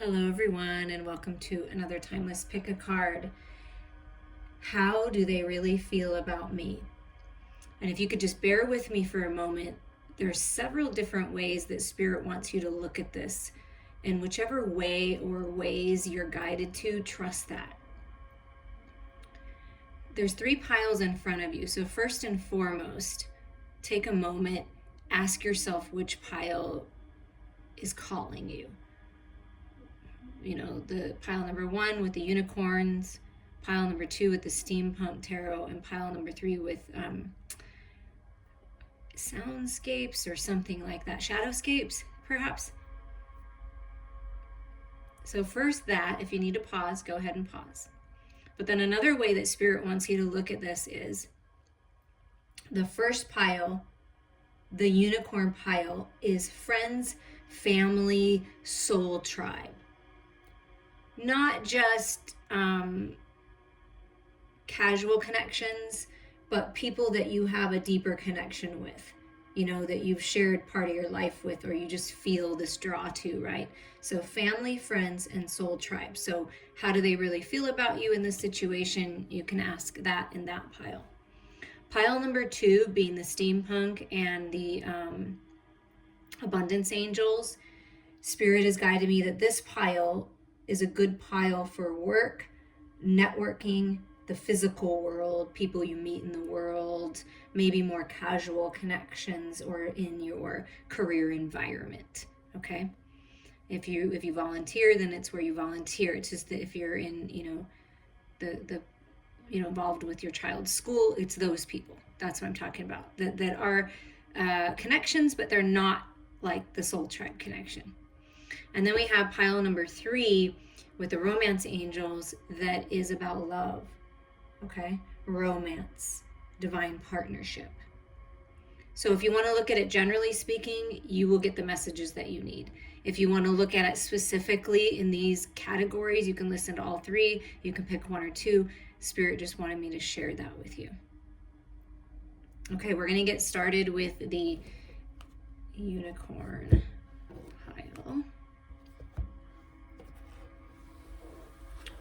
Hello, everyone, and welcome to another Timeless Pick a Card. How do they really feel about me? And if you could just bear with me for a moment, there's several different ways that Spirit wants you to look at this. And whichever way or ways you're guided to, trust that. There's 3 piles in front of you. So, first and foremost, take a moment, ask yourself which pile is calling you. The pile number 1 with the unicorns, pile number 2 with the steampunk tarot, and pile number 3 with soundscapes or something like that. Shadowscapes, perhaps. So first that, if you need to pause, go ahead and pause. But then another way that Spirit wants you to look at this is the first pile, the unicorn pile, is friends, family, soul tribe. Not just casual connections, but people that you have a deeper connection with, that you've shared part of your life with, or you just feel this draw to, right? So family, friends, and soul tribe. So how do they really feel about you in this situation? You can ask that in that pile. Pile number 2 being the steampunk and the abundance angels. Spirit has guided me that this pile is a good pile for work, networking, the physical world, people you meet in the world, maybe more casual connections, or in your career environment. Okay, if you volunteer, then it's where you volunteer. It's just that if you're in the involved with your child's school, it's those people. That's what I'm talking about. That are connections, but they're not like the soul tribe connection. And then we have pile number 3 with the romance angels that is about love, okay? Romance, divine partnership. So if you want to look at it generally speaking, you will get the messages that you need. If you want to look at it specifically in these categories, you can listen to all 3. You can pick 1 or 2. Spirit just wanted me to share that with you. Okay, we're going to get started with the unicorn pile.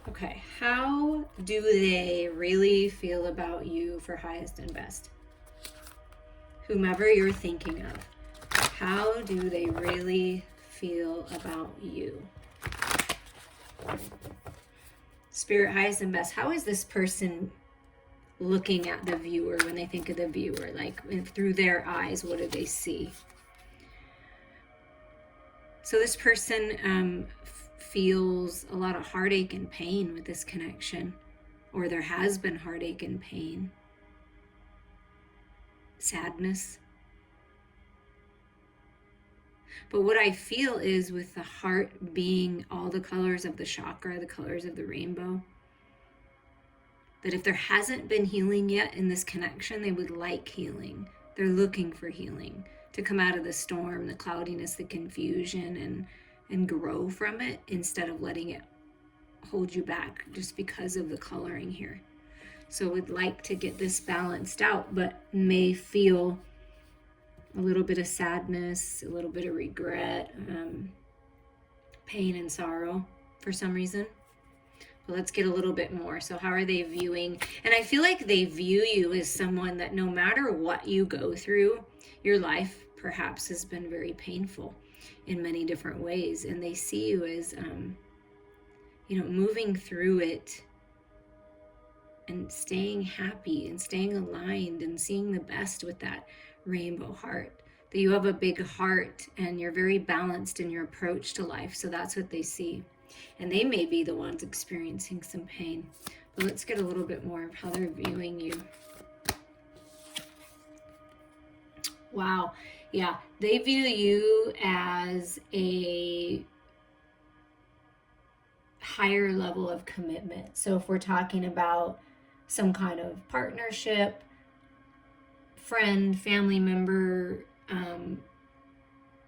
Okay, how do they really feel about you for highest and best? Whomever you're thinking of, how do they really feel about you? Spirit, highest and best, how is this person looking at the viewer when they think of the viewer? Like, through their eyes, what do they see? So this person feels a lot of heartache and pain with this connection, or there has been heartache and pain, sadness. But what I feel is, with the heart being all the colors of the chakra, the colors of the rainbow, that if there hasn't been healing yet in this connection, they would like healing. They're looking for healing to come out of the storm, the cloudiness, the confusion, and grow from it, instead of letting it hold you back just because of the coloring here. So would like to get this balanced out, but may feel a little bit of sadness, a little bit of regret, pain and sorrow for some reason. But let's get a little bit more. So how are they viewing? And I feel like they view you as someone that no matter what you go through, your life perhaps has been very painful in many different ways. And they see you as, moving through it and staying happy and staying aligned and seeing the best with that rainbow heart. That you have a big heart and you're very balanced in your approach to life. So that's what they see. And they may be the ones experiencing some pain. But let's get a little bit more of how they're viewing you. Wow. Yeah, they view you as a higher level of commitment. So if we're talking about some kind of partnership, friend, family member,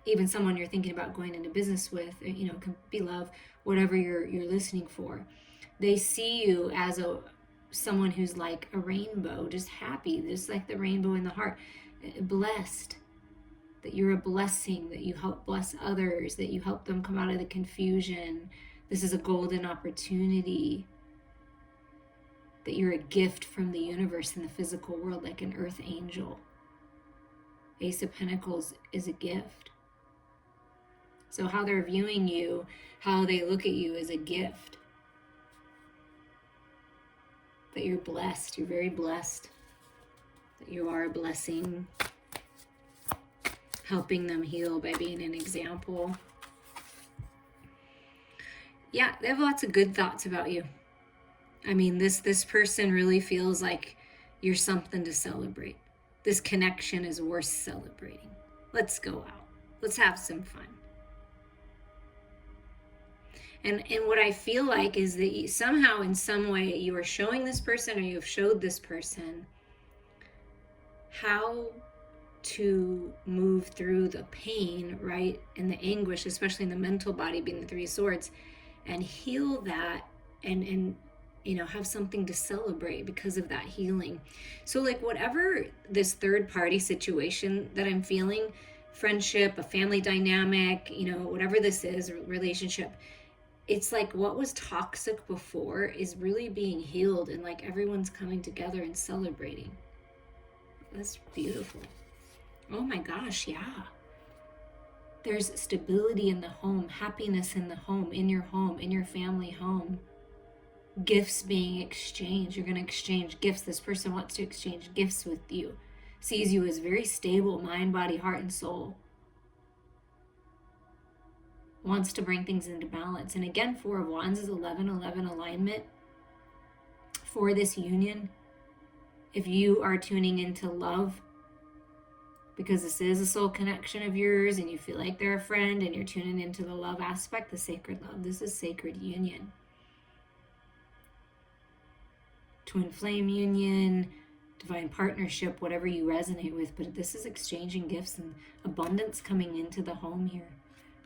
even someone you're thinking about going into business with, can be love, whatever you're listening for. They see you as someone who's like a rainbow, just happy, just like the rainbow in the heart, blessed. that you're a blessing, that you help bless others, that you help them come out of the confusion. This is a golden opportunity, that you're a gift from the universe in the physical world, like an earth angel. Ace of Pentacles is a gift. So how they're viewing you, how they look at you, is a gift. That you're blessed, you're very blessed. That you are a blessing. Helping them heal by being an example. Yeah, they have lots of good thoughts about you. I mean, this person really feels like you're something to celebrate. This connection is worth celebrating. Let's go out. Let's have some fun. And what I feel like is that somehow, in some way, you are showing this person, or you have showed this person, how to move through the pain, right, and the anguish, especially in the mental body, being the Three of Swords, and heal that, and have something to celebrate because of that healing. So like whatever this third party situation that I'm feeling, friendship, a family dynamic, whatever this is, relationship, it's like what was toxic before is really being healed, and like everyone's coming together and celebrating. That's beautiful. Oh my gosh, yeah. There's stability in the home, happiness in the home, in your family home. Gifts being exchanged. You're going to exchange gifts. This person wants to exchange gifts with you. Sees you as very stable, mind, body, heart, and soul. Wants to bring things into balance. And again, Four of Wands is 11-11 alignment for this union. If you are tuning into love, because this is a soul connection of yours, and you feel like they're a friend, and you're tuning into the love aspect, the sacred love. This is sacred union. Twin flame union, divine partnership, whatever you resonate with. But this is exchanging gifts and abundance coming into the home here.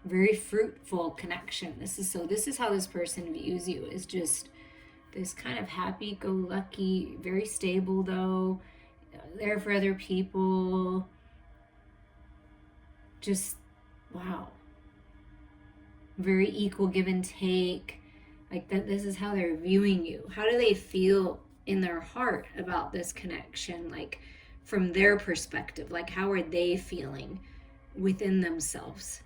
Very fruitful connection. This is how this person views you, is just this kind of happy-go-lucky, very stable though, there for other people. Just, wow. Very equal give and take. Like that, this is how they're viewing you. How do they feel in their heart about this connection? Like from their perspective, like how are they feeling within themselves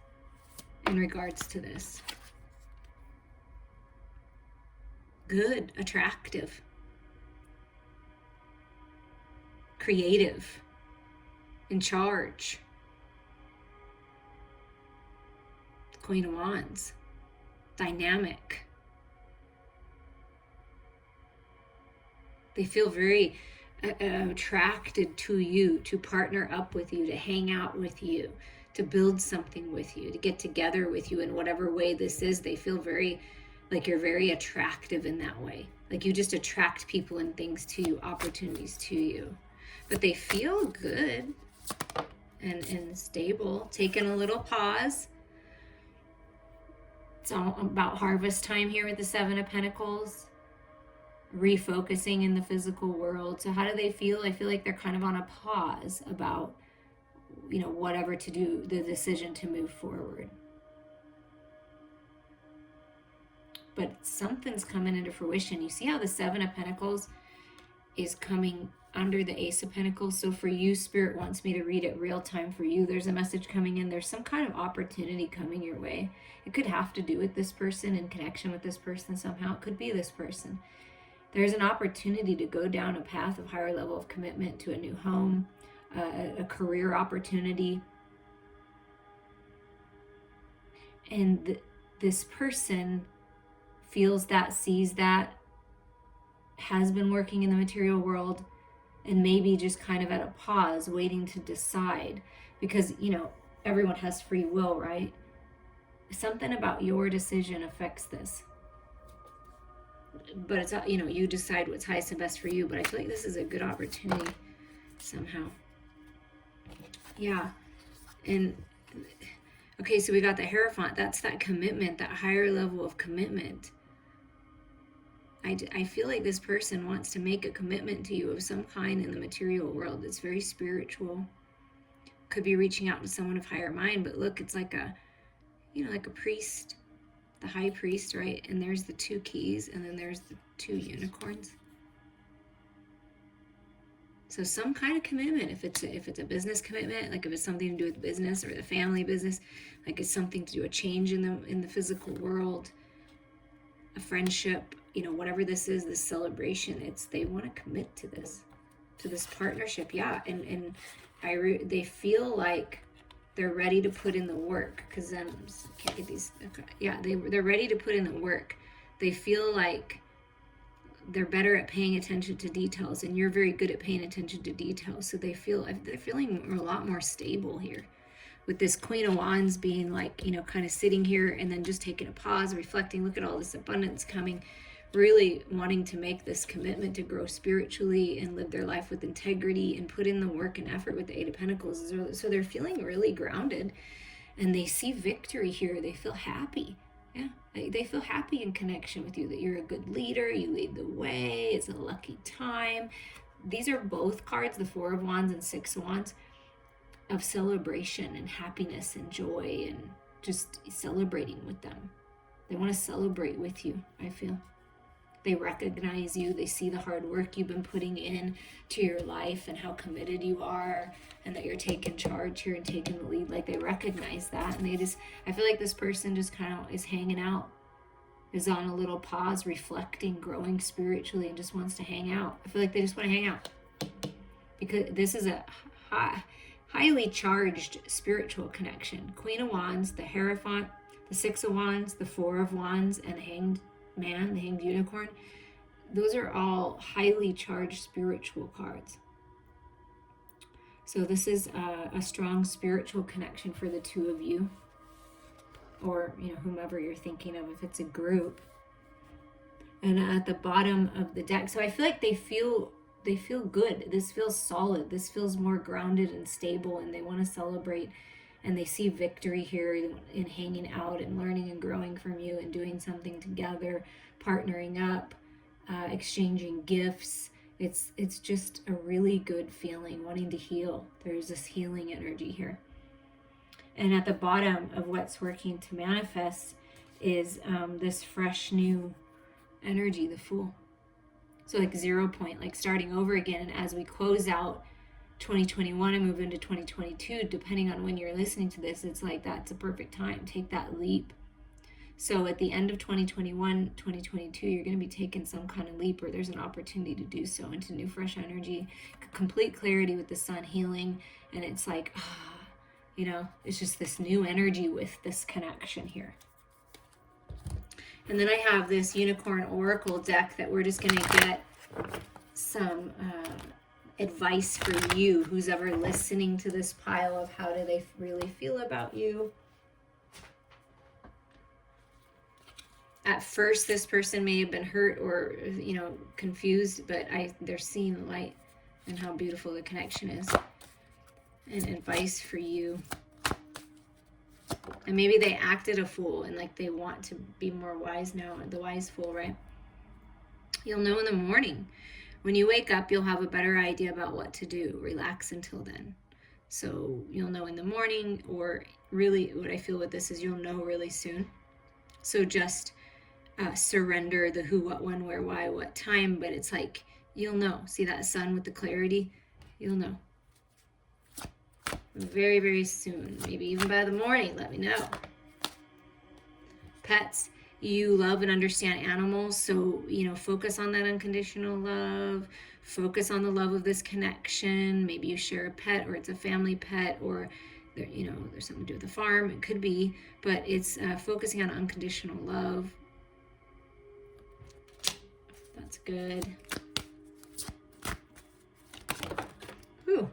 in regards to this? Good, attractive, creative, in charge. Queen of Wands, dynamic. They feel very attracted to you, to partner up with you, to hang out with you, to build something with you, to get together with you in whatever way this is. They feel very like you're very attractive in that way. Like you just attract people and things to you, opportunities to you. But they feel good and stable. Taking a little pause. It's all about harvest time here with the Seven of Pentacles. Refocusing in the physical world. So how do they feel? I feel like they're kind of on a pause about, whatever to do, the decision to move forward. But something's coming into fruition. You see how the Seven of Pentacles is coming under the Ace of Pentacles? So for you, Spirit wants me to read it real time for you. There's a message coming in. There's some kind of opportunity coming your way. It could have to do with this person, in connection with this person somehow. It could be this person. There's an opportunity to go down a path of higher level of commitment to a new home, a career opportunity. And this person feels that, sees that, has been working in the material world, and maybe just kind of at a pause, waiting to decide. Because, everyone has free will, right? Something about your decision affects this. But it's, you decide what's highest and best for you. But I feel like this is a good opportunity somehow. Yeah. And okay, so we got the Hierophant. That's that commitment, that higher level of commitment. I feel like this person wants to make a commitment to you of some kind in the material world. It's very spiritual. could be reaching out to someone of higher mind, but look, it's like a, like a priest, the high priest, right? And there's the 2 keys, and then there's the 2 unicorns. So some kind of commitment, if it's a business commitment, like if it's something to do with business or the family business, like it's something to do a change in the physical world, a friendship, whatever this is, this celebration, they want to commit to this partnership, yeah, and they feel like they're ready to put in the work, because then can't get these. Okay, yeah, they're ready to put in the work. They feel like they're better at paying attention to details, and you're very good at paying attention to details. So they're feeling a lot more stable here, with this Queen of Wands being like, kind of sitting here and then just taking a pause, reflecting, look at all this abundance coming, really wanting to make this commitment to grow spiritually and live their life with integrity and put in the work and effort with the 8 of Pentacles. So they're feeling really grounded, and they see victory here. They feel happy. Yeah, they feel happy in connection with you, that you're a good leader, you lead the way, it's a lucky time. These are both cards, the 4 of Wands and 6 of Wands, of celebration and happiness and joy and just celebrating with them. They want to celebrate with you, I feel. They recognize you. They see the hard work you've been putting in to your life and how committed you are, and that you're taking charge here and taking the lead. Like, they recognize that, and I feel like this person just kind of is hanging out, is on a little pause, reflecting, growing spiritually, and just wants to hang out. I feel like they just want to hang out, because this is a highly charged spiritual connection. Queen of Wands, the Hierophant, the 6 of Wands, the 4 of Wands, and the Hanged Man, the Hanged Unicorn. Those are all highly charged spiritual cards. So this is a strong spiritual connection for the 2 of you, or whomever you're thinking of, if it's a group. And at the bottom of the deck, so I feel like they feel good. This feels solid. This feels more grounded and stable, and they want to celebrate, and they see victory here in hanging out and learning and growing from you and doing something together, partnering up, exchanging gifts. It's just a really good feeling, wanting to heal. There's this healing energy here. And at the bottom of what's working to manifest is this fresh new energy, the Fool. So like 0 point, like starting over again. And as we close out 2021 and move into 2022, depending on when you're listening to this, it's like that's a perfect time. Take that leap. So at the end of 2021, 2022, you're going to be taking some kind of leap, or there's an opportunity to do so, into new fresh energy, complete clarity with the sun, healing. And it's like, it's just this new energy with this connection here. And then I have this Unicorn Oracle deck that we're just going to get some advice for you, who's ever listening to this pile, of how do they really feel about you. At first, this person may have been hurt or, confused, but they're seeing the light and how beautiful the connection is. And advice for you. And maybe they acted a fool, and like they want to be more wise now. The wise fool, right? You'll know in the morning. When you wake up, you'll have a better idea about what to do. Relax until then. So you'll know in the morning, or really what I feel with this is you'll know really soon. So just surrender the who, what, when, where, why, what time, but it's like you'll know. See that sun with the clarity? You'll know. Very, very soon. Maybe even by the morning. Let me know. Pets. You love and understand animals, so, focus on that unconditional love. Focus on the love of this connection. Maybe you share a pet, or it's a family pet, or, there's something to do with the farm. It could be, but it's focusing on unconditional love. That's good. Whew.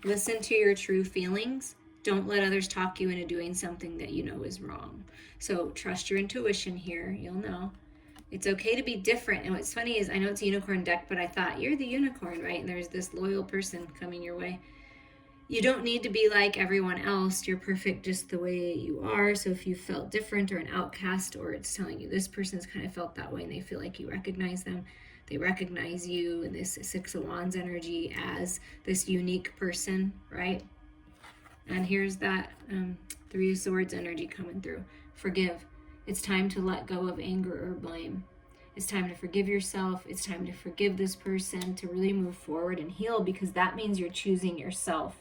Listen to your true feelings. Don't let others talk you into doing something that you know is wrong. So trust your intuition here. You'll know. It's okay to be different. And what's funny is, I know it's a unicorn deck, but I thought, you're the unicorn, right? And there's this loyal person coming your way. You don't need to be like everyone else. You're perfect just the way you are. So if you felt different or an outcast, or it's telling you this person's kind of felt that way and they feel like you recognize them, they recognize you in this 6 of Wands energy as this unique person, right? And here's that Three of Swords energy coming through. Forgive. It's time to let go of anger or blame. It's time to forgive yourself. It's time to forgive this person, to really move forward and heal, because that means you're choosing yourself.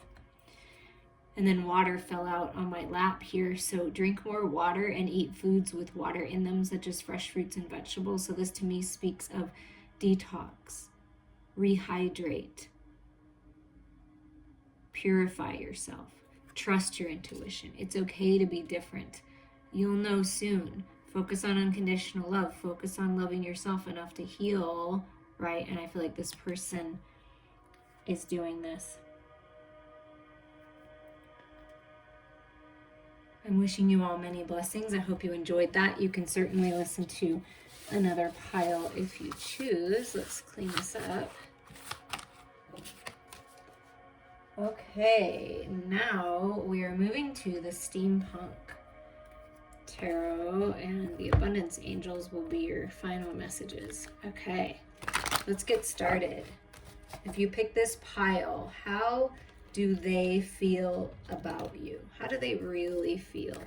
And then water fell out on my lap here. So drink more water and eat foods with water in them, such as fresh fruits and vegetables. So this to me speaks of detox, rehydrate, purify yourself, trust your intuition. It's okay to be different. You'll know soon. Focus on unconditional love. Focus on loving yourself enough to heal, right? And I feel like this person is doing this. I'm wishing you all many blessings. I hope you enjoyed that. You can certainly listen to another pile if you choose. Let's clean this up. Okay, now we are moving to the Steampunk Tarot, and the Abundance Angels will be your final messages. Okay, let's get started. If you pick this pile, how do they feel about you? How do they really feel?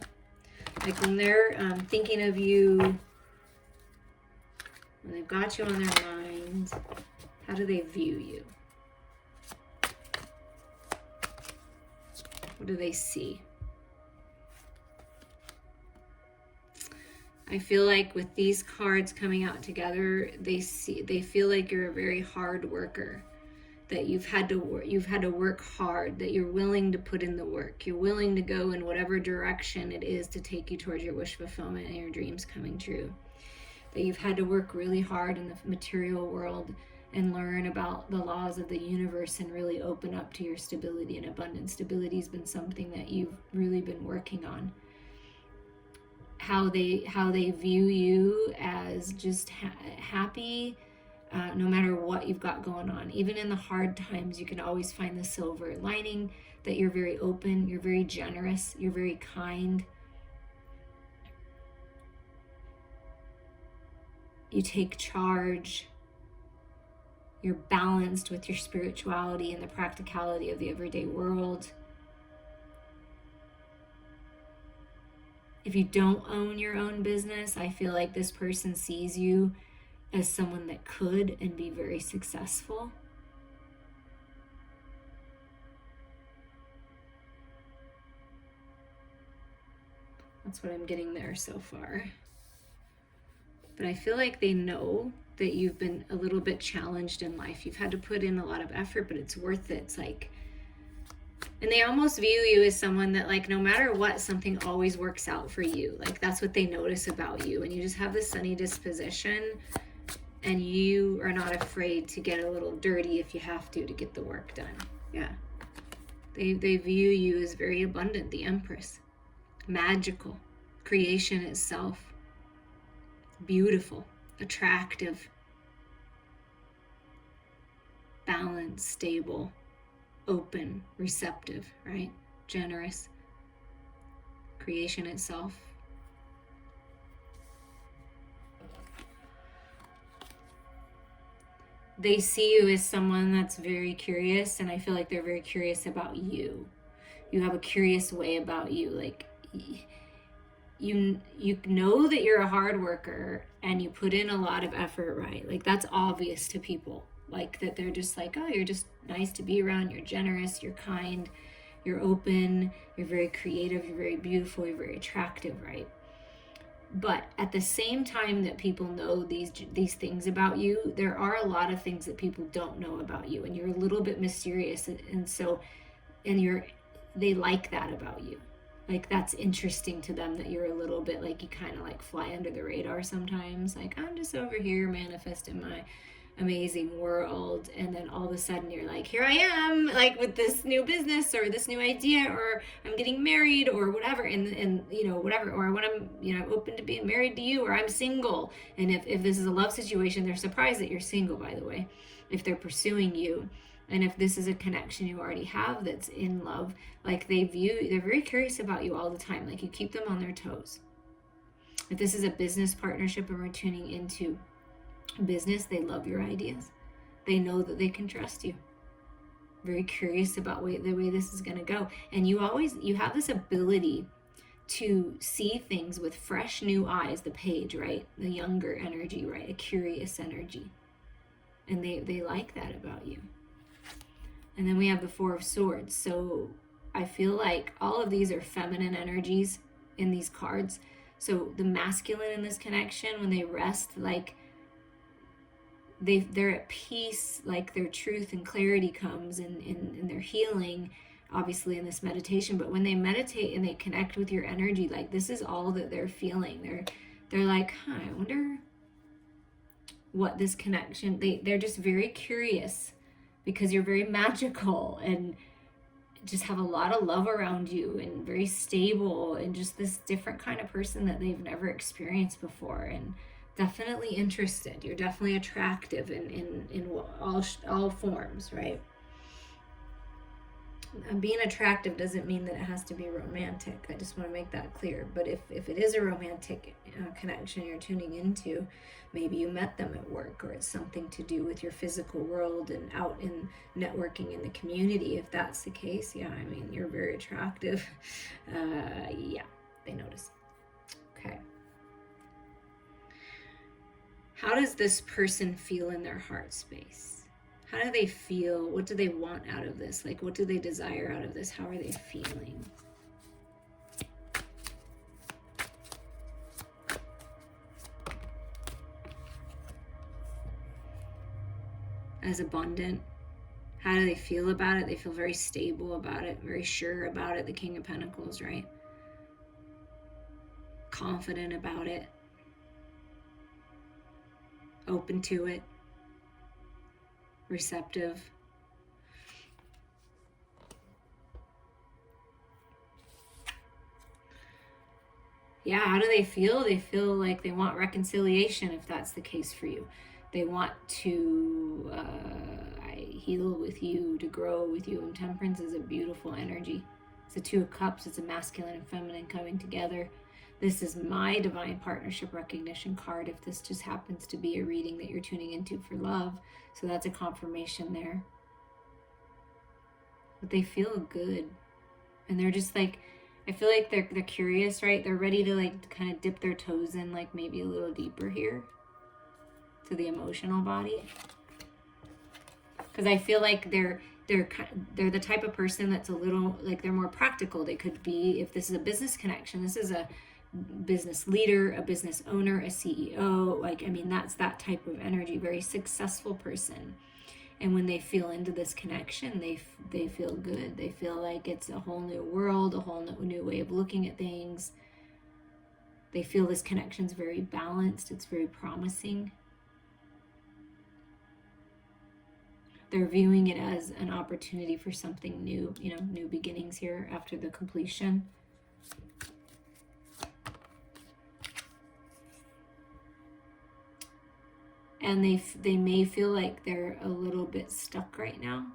Like when they're thinking of you, when they've got you on their mind, how do they view you? What do they see? I feel like with these cards coming out together, they feel like you're a very hard worker, that you've had to work hard, that you're willing to put in the work, you're willing to go in whatever direction it is to take you towards your wish fulfillment and your dreams coming true, that you've had to work really hard in the material world and learn about the laws of the universe and really open up to your stability and abundance. Stability has been something that you've really been working on. How they view you as just happy, no matter what you've got going on. Even in the hard times, you can always find the silver lining, that you're very open, you're very generous, you're very kind. You take charge. You're balanced with your spirituality and the practicality of the everyday world. If you don't own your own business, I feel like this person sees you as someone that could and be very successful. That's what I'm getting there so far. But I feel like they know that you've been a little bit challenged in life. You've had to put in a lot of effort, but it's worth it. It's like, and they almost view you as someone that, like, no matter what, something always works out for you. Like, that's what they notice about you. And you just have this sunny disposition, and you are not afraid to get a little dirty if you have to get the work done. Yeah. They view you as very abundant, the Empress. Magical. Creation itself. Beautiful. Attractive. Balanced. Stable. Open, receptive, right? Generous. Creation itself. They see you as someone that's very curious, and I feel like they're very curious about you. You have a curious way about you. Like, you know that you're a hard worker and you put in a lot of effort, right? Like, that's obvious to people. Like, that they're just like, oh, you're just nice to be around, you're generous, you're kind, you're open, you're very creative, you're very beautiful, you're very attractive, right? But at the same time that people know these things about you, there are a lot of things that people don't know about you, and you're a little bit mysterious, they like that about you. Like, that's interesting to them, that you're a little bit like, you kind of like fly under the radar sometimes. Like, I'm just over here manifesting my amazing world, and then all of a sudden you're like, here I am, like, with this new business or this new idea, or I'm getting married or whatever, and you know, whatever, or when I'm, you know, open to being married to you, or I'm single. And if this is a love situation, they're surprised that you're single, by the way, if they're pursuing you. And if this is a connection you already have that's in love, like, they're very curious about you all the time. Like, you keep them on their toes. If this is a business partnership and we're tuning into business, they love your ideas. They know that they can trust you. very curious about the way this is going to go. And you have this ability to see things with fresh new eyes, the page, right? The younger energy, right? A curious energy. And they like that about you. And then we have the Four of Swords. So I feel like all of these are feminine energies in these cards. So the masculine in this connection, when they rest, like they're at peace, like their truth and clarity comes in their healing, obviously in this meditation. But when they meditate and they connect with your energy, like this is all that they're feeling. They're like, I wonder what this connection, they're just very curious because you're very magical and just have a lot of love around you and very stable and just this different kind of person that they've never experienced before, and definitely interested. You're definitely attractive in all forms, right? Being attractive doesn't mean that it has to be romantic. I just want to make that clear. But if it is a romantic connection you're tuning into, maybe you met them at work, or it's something to do with your physical world and out in networking in the community. If that's the case, yeah, I mean, you're very attractive. Yeah, they notice. Okay. How does this person feel in their heart space? How do they feel? What do they want out of this? Like, what do they desire out of this? How are they feeling? As abundant. How do they feel about it? They feel very stable about it, very sure about it. The King of Pentacles, right? Confident about it. Open to it. Receptive. Yeah, how do they feel? They feel like they want reconciliation, if that's the case for you. They want to heal with you, to grow with you. And Temperance is a beautiful energy. It's a Two of Cups. It's a masculine and feminine coming together. This is my divine partnership recognition card, if this just happens to be a reading that you're tuning into for love. So that's a confirmation there. But they feel good. And they're just like, I feel like they're curious, right? They're ready to like kind of dip their toes in, like maybe a little deeper here to the emotional body. Because I feel like they're the type of person that's a little, like they're more practical. They could be, if this is a business connection, this is a business leader, a business owner, a CEO. Like, I mean, that's that type of energy, very successful person. And when they feel into this connection, they feel good. They feel like it's a whole new world, a whole new way of looking at things. They feel this connection's very balanced. It's very promising. They're viewing it as an opportunity for something new, new beginnings here after the completion. And they may feel like they're a little bit stuck right now.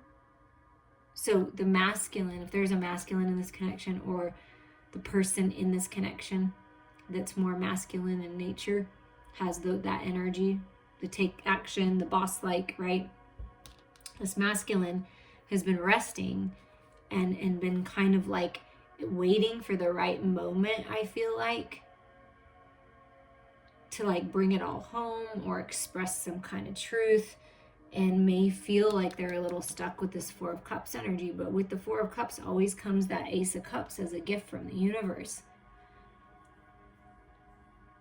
So the masculine, if there's a masculine in this connection, or the person in this connection that's more masculine in nature, has that energy, the take action, the boss-like, right? This masculine has been resting and been kind of like waiting for the right moment, I feel like, to like bring it all home or express some kind of truth, and may feel like they're a little stuck with this Four of Cups energy. But with the Four of Cups always comes that Ace of Cups as a gift from the universe.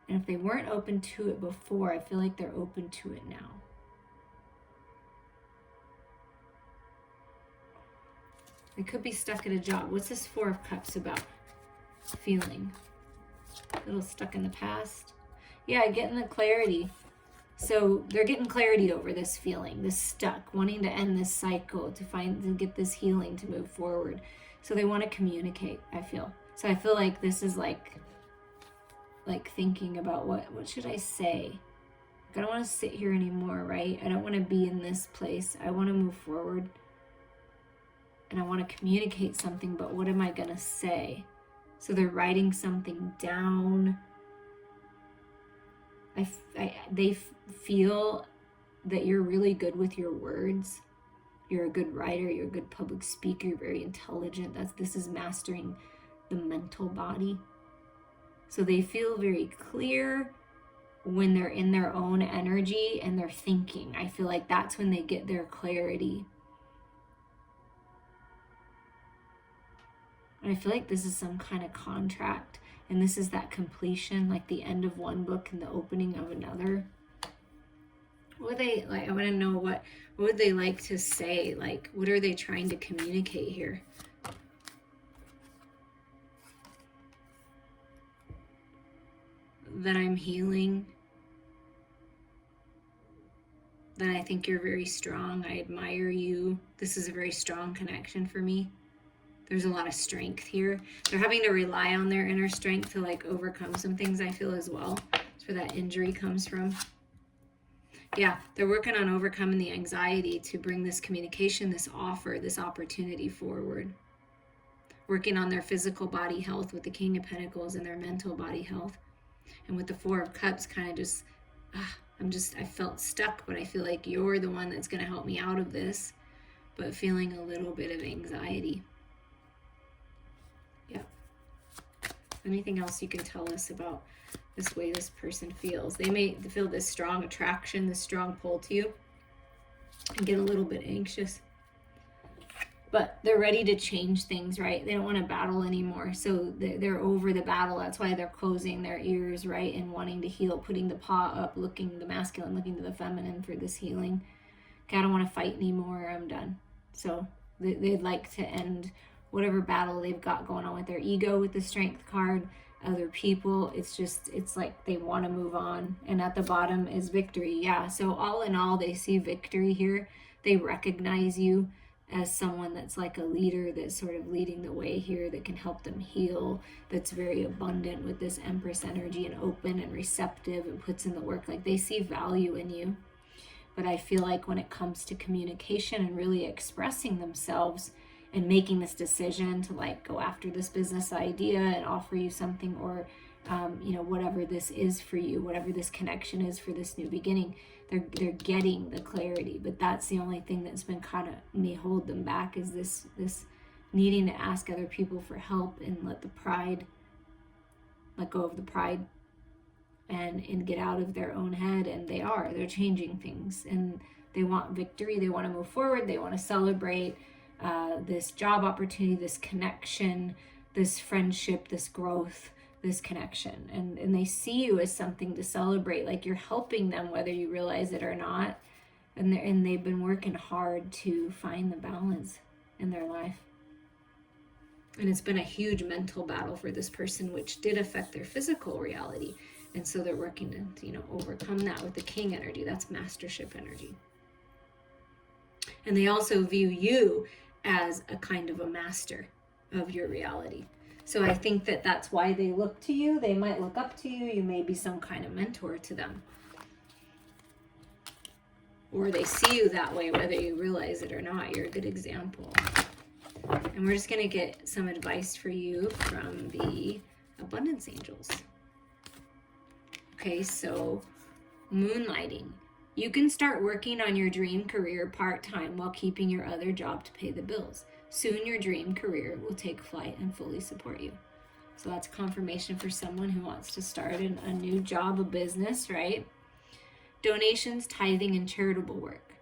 And if they weren't open to it before, I feel like they're open to it now. They could be stuck at a job. What's this Four of Cups about? Feeling a little stuck in the past. Yeah, getting the clarity. So they're getting clarity over this feeling, this stuck, wanting to end this cycle, to get this healing, to move forward. So they want to communicate, I feel. So I feel like this is like thinking about what should I say? I don't want to sit here anymore, right? I don't want to be in this place. I want to move forward. And I want to communicate something, but what am I going to say? So they're writing something down. They feel that you're really good with your words. You're a good writer, you're a good public speaker, you're very intelligent. This is mastering the mental body. So they feel very clear when they're in their own energy and they're thinking. I feel like that's when they get their clarity. And I feel like this is some kind of contract, and this is that completion, like the end of one book and the opening of another. What would they like? I want to know what would they like to say? Like, what are they trying to communicate here? That I'm healing. That I think you're very strong. I admire you. This is a very strong connection for me. There's a lot of strength here. They're having to rely on their inner strength to like overcome some things, I feel, as well. That's where that injury comes from. Yeah, they're working on overcoming the anxiety to bring this communication, this offer, this opportunity forward. Working on their physical body health with the King of Pentacles and their mental body health. And with the Four of Cups, kind of just, I felt stuck, but I feel like you're the one that's going to help me out of this. But feeling a little bit of anxiety. Yeah. Anything else you can tell us about this way this person feels? They may feel this strong attraction, this strong pull to you, and get a little bit anxious. But they're ready to change things, right? They don't want to battle anymore. So they're over the battle. That's why they're closing their ears, right? And wanting to heal, putting the paw up, looking the masculine, looking to the feminine for this healing. Okay, I don't want to fight anymore. I'm done. So they'd like to end whatever battle they've got going on with their ego, with the Strength card, other people. It's like they want to move on. And at the bottom is victory. Yeah, so all in all, they see victory here. They recognize you as someone that's like a leader, that's sort of leading the way here, that can help them heal, that's very abundant with this Empress energy and open and receptive and puts in the work. Like they see value in you. But I feel like when it comes to communication and really expressing themselves and making this decision to like go after this business idea and offer you something, or whatever this is for you, whatever this connection is for this new beginning, they're getting the clarity. But that's the only thing that's been kind of may hold them back, is this needing to ask other people for help and let go of the pride and get out of their own head. And they're changing things, and they want victory. They want to move forward. They want to celebrate this job opportunity, this connection, this friendship, this growth, this connection. And they see you as something to celebrate, like you're helping them whether you realize it or not. And they've been working hard to find the balance in their life. And it's been a huge mental battle for this person, which did affect their physical reality. And so they're working to overcome that with the King energy. That's mastership energy. And they also view you as a kind of a master of your reality. So I think that that's why they look to you. They might look up to you. You may be some kind of mentor to them. Or they see you that way, whether you realize it or not. You're a good example. And we're just going to get some advice for you from the Abundance Angels. Okay, so moonlighting. You can start working on your dream career part-time while keeping your other job to pay the bills. Soon your dream career will take flight and fully support you. So that's confirmation for someone who wants to start a new job, a business, right? Donations, tithing, and charitable work.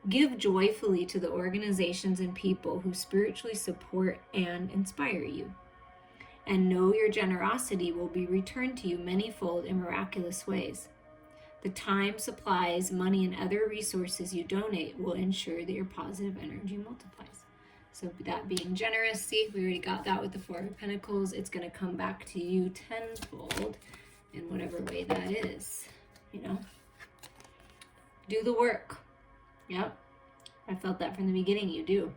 Give joyfully to the organizations and people who spiritually support and inspire you. And know your generosity will be returned to you manyfold in miraculous ways. The time, supplies, money, and other resources you donate will ensure that your positive energy multiplies. So that being generous, see, we already got that with the Four of Pentacles. It's going to come back to you tenfold in whatever way that is, Do the work. Yep. I felt that from the beginning. You do.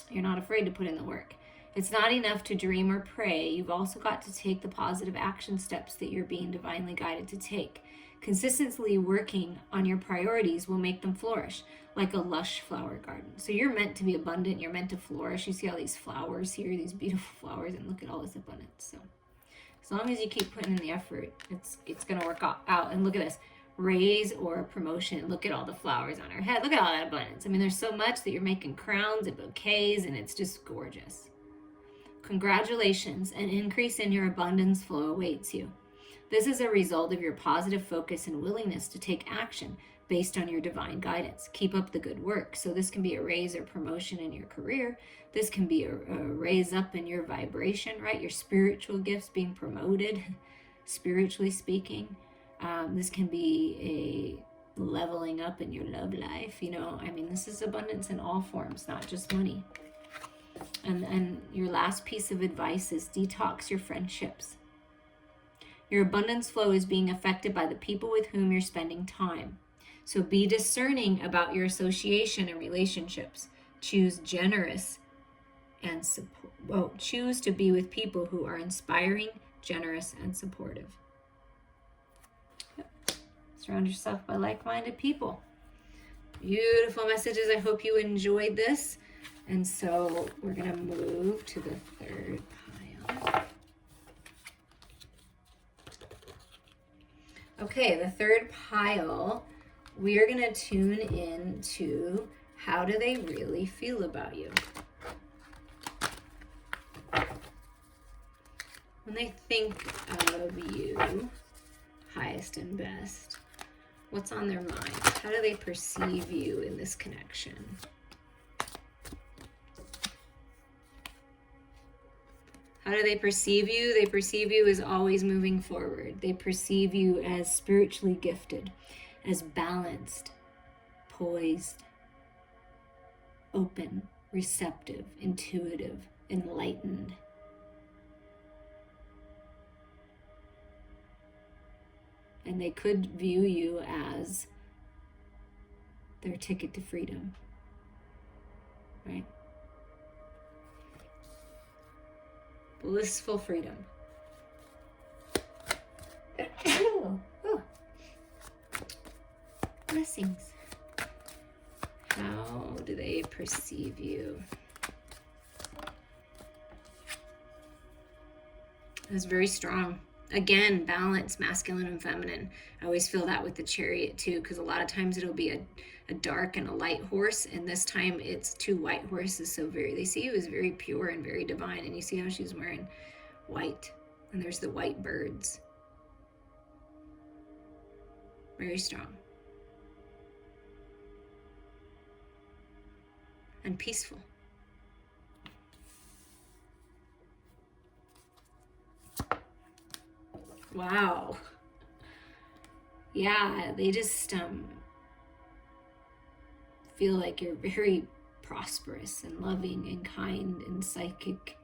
You're not afraid to put in the work. It's not enough to dream or pray. You've also got to take the positive action steps that you're being divinely guided to take. Consistently working on your priorities will make them flourish like a lush flower garden. So you're meant to be abundant. You're meant to flourish. You see all these flowers here, these beautiful flowers, and look at all this abundance. So as long as you keep putting in the effort, it's going to work out. And look at this. raise or promotion. Look at all the flowers on her head. Look at all that abundance. I mean, there's so much that you're making crowns and bouquets, and it's just gorgeous. Congratulations, an increase in your abundance flow awaits you. This is a result of your positive focus and willingness to take action based on your divine guidance. Keep up the good work. So this can be a raise or promotion in your career. This can be a raise up in your vibration, right? Your spiritual gifts being promoted, spiritually speaking. This can be a leveling up in your love life. You know, I mean, this is abundance in all forms, not just money. And your last piece of advice is detox your friendships. Your abundance flow is being affected by the people with whom you're spending time. So be discerning about your association and relationships. Choose generous and choose to be with people who are inspiring, generous, and supportive. Yep. Surround yourself by like-minded people. Beautiful messages. I hope you enjoyed this. And so we're going to move to the third pile. Okay, the third pile, we are going to tune in to how do they really feel about you. When they think of you, highest and best, what's on their mind? How do they perceive you in this connection? How do they perceive you? They perceive you as always moving forward. They perceive you as spiritually gifted, as balanced, poised, open, receptive, intuitive, enlightened. And they could view you as their ticket to freedom, right? Blissful freedom. Oh. Blessings. How do they perceive you? That's very strong. Again, balance, masculine and feminine. I always feel that with the Chariot too, because a lot of times it'll be a dark and a light horse, and this time it's two white horses. So they see you as very pure and very divine, and you see how she's wearing white, and there's the white birds. Very strong. And peaceful. Wow. Yeah, they just feel like you're very prosperous and loving and kind and psychic,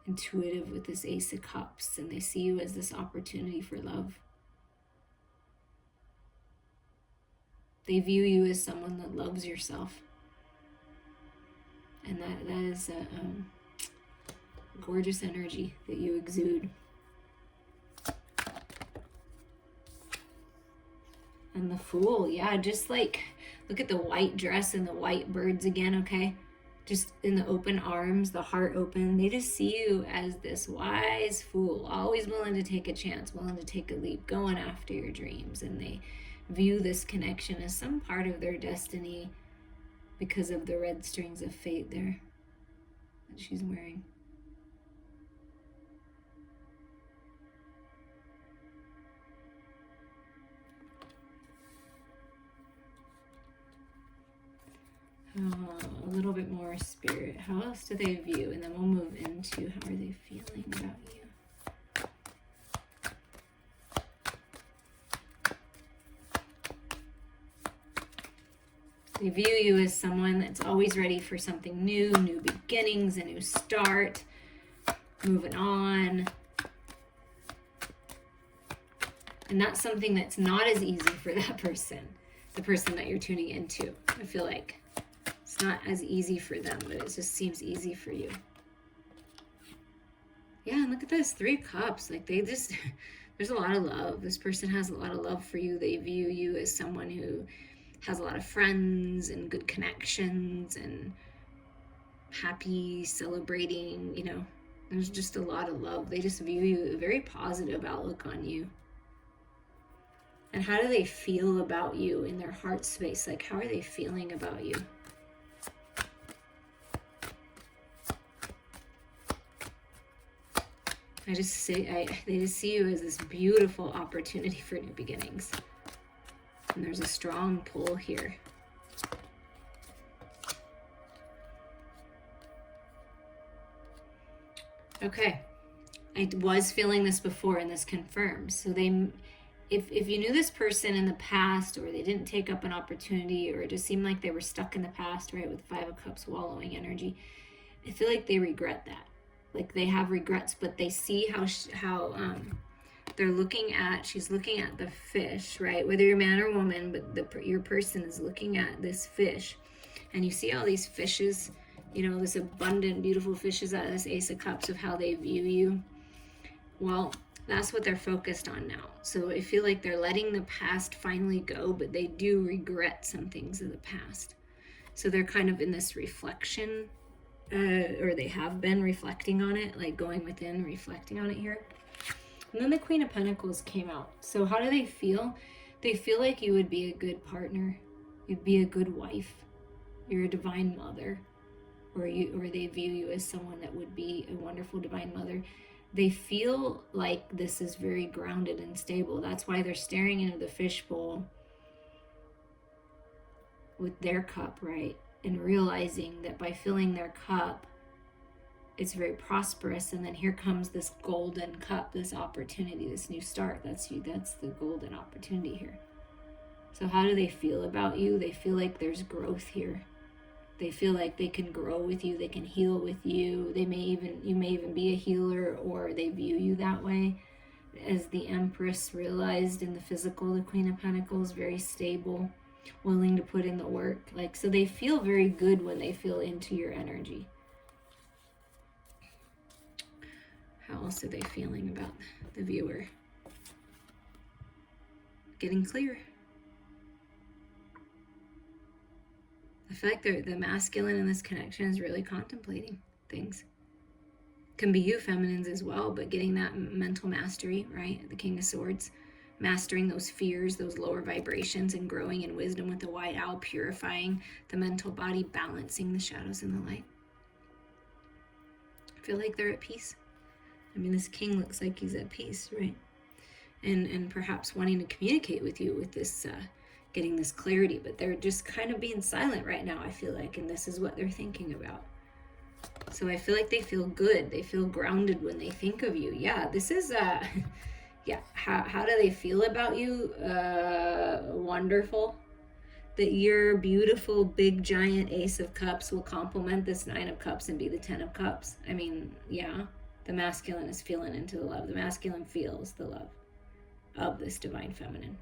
intuitive with this Ace of Cups, and they see you as this opportunity for love. They view you as someone that loves yourself. And that is a gorgeous energy that you exude. And the Fool, yeah, just like, look at the white dress and the white birds again, okay? Just in the open arms, the heart open. They just see you as this wise fool, always willing to take a chance, willing to take a leap, going after your dreams. And they view this connection as some part of their destiny because of the red strings of fate there that she's wearing. A little bit more spirit. How else do they view? And then we'll move into how are they feeling about you. They view you as someone that's always ready for something new, new beginnings, a new start, moving on. And that's something that's not as easy for that person, the person that you're tuning into. I feel like it's not as easy for them, but it just seems easy for you. Yeah, and look at this, 3 cups. Like there's a lot of love. This person has a lot of love for you. They view you as someone who has a lot of friends and good connections and happy, celebrating, you know. There's just a lot of love. They just view you, a very positive outlook on you. And how do they feel about you in their heart space? Like, how are they feeling about you? They just see you as this beautiful opportunity for new beginnings. And there's a strong pull here. Okay. I was feeling this before, and this confirms. So if you knew this person in the past, or they didn't take up an opportunity, or it just seemed like they were stuck in the past, right, with Five of Cups wallowing energy, I feel like they regret that. Like they have regrets, but they see how they're looking at, she's looking at the fish, right? Whether you're man or woman, but your person is looking at this fish. And you see all these fishes, you know, this abundant, beautiful fishes out of this Ace of Cups, of how they view you. Well, that's what they're focused on now. So I feel like they're letting the past finally go, but they do regret some things of the past. So they're kind of in this reflection, or they have been reflecting on it, like going within, reflecting on it here. And then the Queen of Pentacles came out. So how do they feel? They feel like you would be a good partner. You'd be a good wife. You're a divine mother. Or they view you as someone that would be a wonderful divine mother. They feel like this is very grounded and stable. That's why they're staring into the fishbowl with their cup, right? And realizing that by filling their cup, it's very prosperous. And then here comes this golden cup, this opportunity, this new start. That's you. That's the golden opportunity here. So how do they feel about you? They feel like there's growth here. They feel like they can grow with you. They can heal with you. You may even be a healer, or they view you that way. As the Empress realized in the physical, the Queen of Pentacles, very stable, willing to put in the work. Like, so they feel very good when they feel into your energy. How else are they feeling about the viewer? Getting clear. I feel like the masculine in this connection is really contemplating things. Can be you feminines as well, but getting that mental mastery, right? The King of Swords, mastering those fears, those lower vibrations, and growing in wisdom with the White Owl, purifying the mental body, balancing the shadows and the light. I feel like they're at peace. I mean, this king looks like he's at peace, right? And perhaps wanting to communicate with you with this, getting this clarity, but they're just kind of being silent right now, I feel like, and this is what they're thinking about. So I feel like they feel good. They feel grounded when they think of you. Yeah, this is, yeah, how do they feel about you? Wonderful. That your beautiful, big, giant Ace of Cups will complement this Nine of Cups and be the 10 of Cups. I mean, yeah, the masculine is feeling into the love. The masculine feels the love of this divine feminine.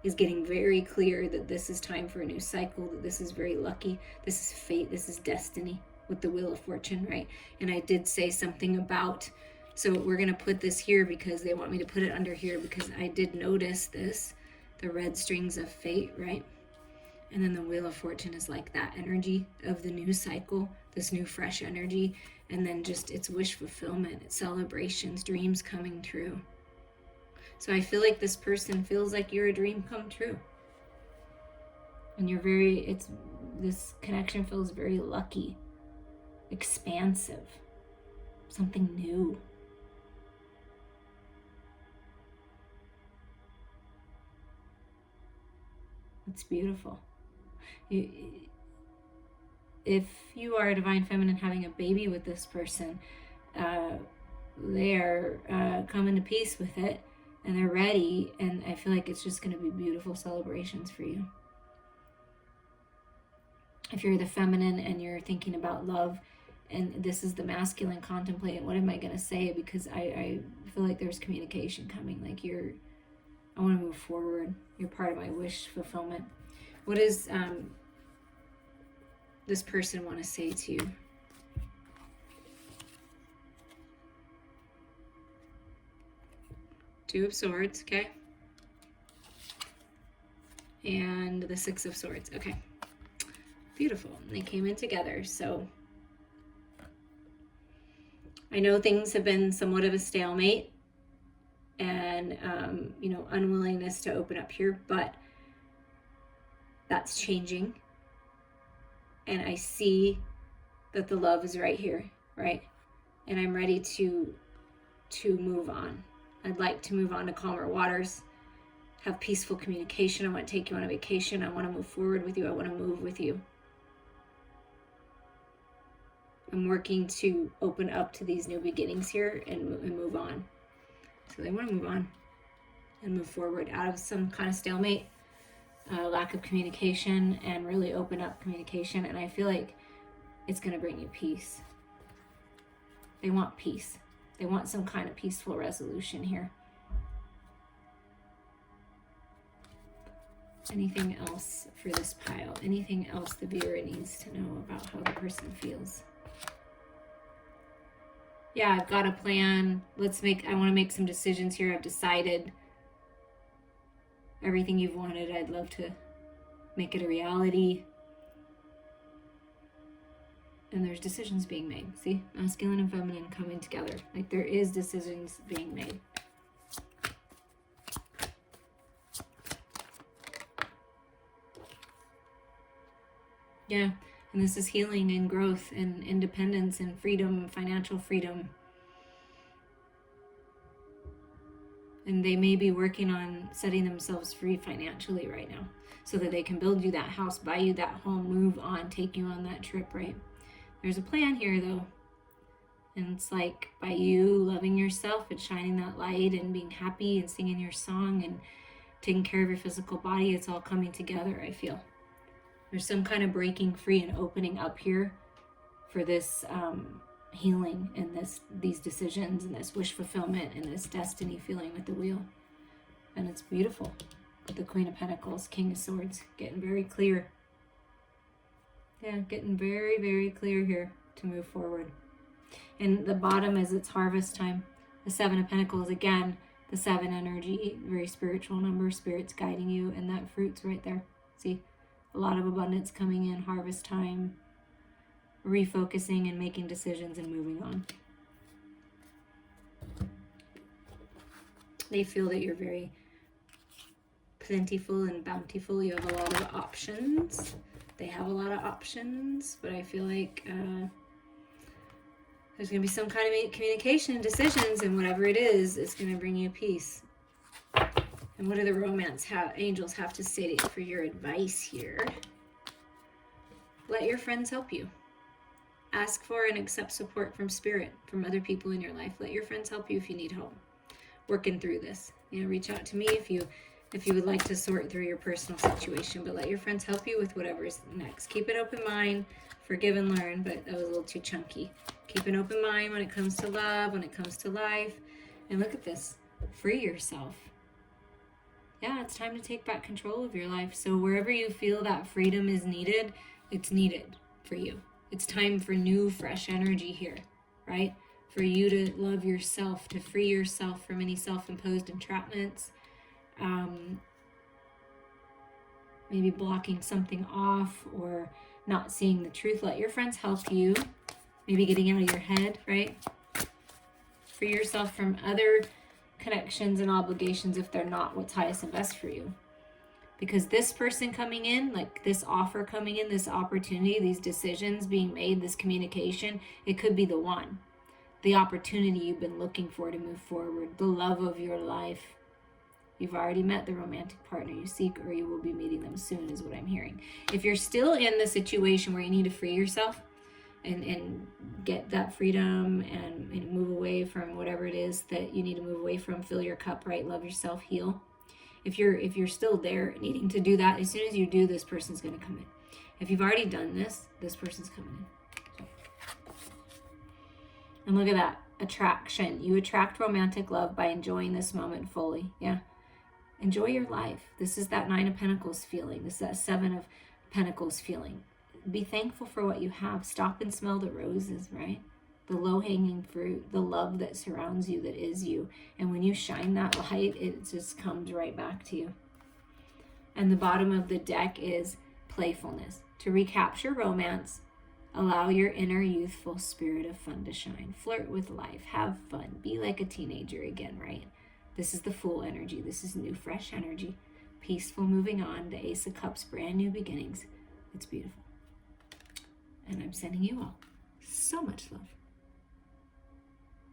Is getting very clear that this is time for a new cycle, that this is very lucky, this is fate, this is destiny with the Wheel of Fortune, right? And I did say something about, so we're going to put this here because they want me to put it under here, because I did notice this, the red strings of fate, right? And then the Wheel of Fortune is like that energy of the new cycle, this new fresh energy, and then just it's wish fulfillment, it's celebrations, dreams coming true. So I feel like this person feels like you're a dream come true. And this connection feels very lucky, expansive, something new. It's beautiful. If you are a divine feminine having a baby with this person, they are coming to peace with it. And they're ready, and I feel like it's just going to be beautiful celebrations for you. If you're the feminine and you're thinking about love, and this is the masculine, contemplate, what am I going to say? Because I feel like there's communication coming. Like I want to move forward. You're part of my wish fulfillment. What does this person want to say to you? Two of Swords, okay? And the Six of Swords, okay. Beautiful. They came in together, so I know things have been somewhat of a stalemate. and, unwillingness to open up here, but that's changing. And I see that the love is right here, right? And I'm ready to move on. I'd like to move on to calmer waters, have peaceful communication. I want to take you on a vacation. I want to move forward with you. I want to move with you. I'm working to open up to these new beginnings here and move on. So they want to move on and move forward out of some kind of stalemate, lack of communication, and really open up communication. And I feel like it's going to bring you peace. They want peace. They want some kind of peaceful resolution here. Anything else for this pile? Anything else the viewer needs to know about how the person feels? Yeah, I've got a plan. I want to make some decisions here. I've decided everything you've wanted. I'd love to make it a reality. And there's decisions being made. See, masculine and feminine coming together. Like there is decisions being made. Yeah, and this is healing and growth and independence and freedom, financial freedom. And they may be working on setting themselves free financially right now so that they can build you that house, buy you that home, move on, take you on that trip, right? There's a plan here though. And it's like by you loving yourself and shining that light and being happy and singing your song and taking care of your physical body, it's all coming together, I feel. There's some kind of breaking free and opening up here for this healing and these decisions and this wish fulfillment and this destiny feeling with the wheel. And it's beautiful. The Queen of Pentacles, King of Swords, getting very clear. Yeah, getting very, very clear here to move forward. And the bottom is it's harvest time. The Seven of Pentacles, again, the 7 energy, very spiritual number, spirit's guiding you, and that fruit's right there. See? A lot of abundance coming in, harvest time, refocusing and making decisions and moving on. They feel that you're very plentiful and bountiful. You have a lot of options. They have a lot of options, but I feel like there's going to be some kind of communication and decisions, and whatever it is, it's going to bring you peace. And what do the romance angels have to say to you for your advice here? Let your friends help you. Ask for and accept support from spirit, from other people in your life. Let your friends help you if you need help working through this. Reach out to me if you would like to sort through your personal situation, but let your friends help you with whatever's next. Keep an open mind, forgive and learn, but that was a little too chunky. Keep an open mind when it comes to love, when it comes to life. And look at this, free yourself. Yeah, it's time to take back control of your life. So wherever you feel that freedom is needed, it's needed for you. It's time for new, fresh energy here, right? For you to love yourself, to free yourself from any self-imposed entrapments, maybe blocking something off or not seeing the truth. Let your friends help you, maybe getting out of your head, right? Free yourself from other connections and obligations if they're not what's highest and best for you. Because this person coming in, like this offer coming in, this opportunity, these decisions being made, this communication, it could be the one. The opportunity you've been looking for to move forward, the love of your life. You've already met the romantic partner you seek, or you will be meeting them soon, is what I'm hearing. If you're still in the situation where you need to free yourself and get that freedom and move away from whatever it is that you need to move away from, fill your cup, right? Love yourself, heal. If you're still there needing to do that, as soon as you do, this person's going to come in. If you've already done this person's coming in. And look at that, attraction. You attract romantic love by enjoying this moment fully. Yeah. Enjoy your life. This is that 9 of Pentacles feeling. This is that 7 of Pentacles feeling. Be thankful for what you have. Stop and smell the roses, right? The low-hanging fruit, the love that surrounds you, that is you. And when you shine that light, it just comes right back to you. And the bottom of the deck is playfulness. To recapture romance, allow your inner youthful spirit of fun to shine. Flirt with life. Have fun. Be like a teenager again, right? This is the Fool energy. This is new, fresh energy. Peaceful, moving on. The Ace of Cups, brand new beginnings. It's beautiful. And I'm sending you all so much love.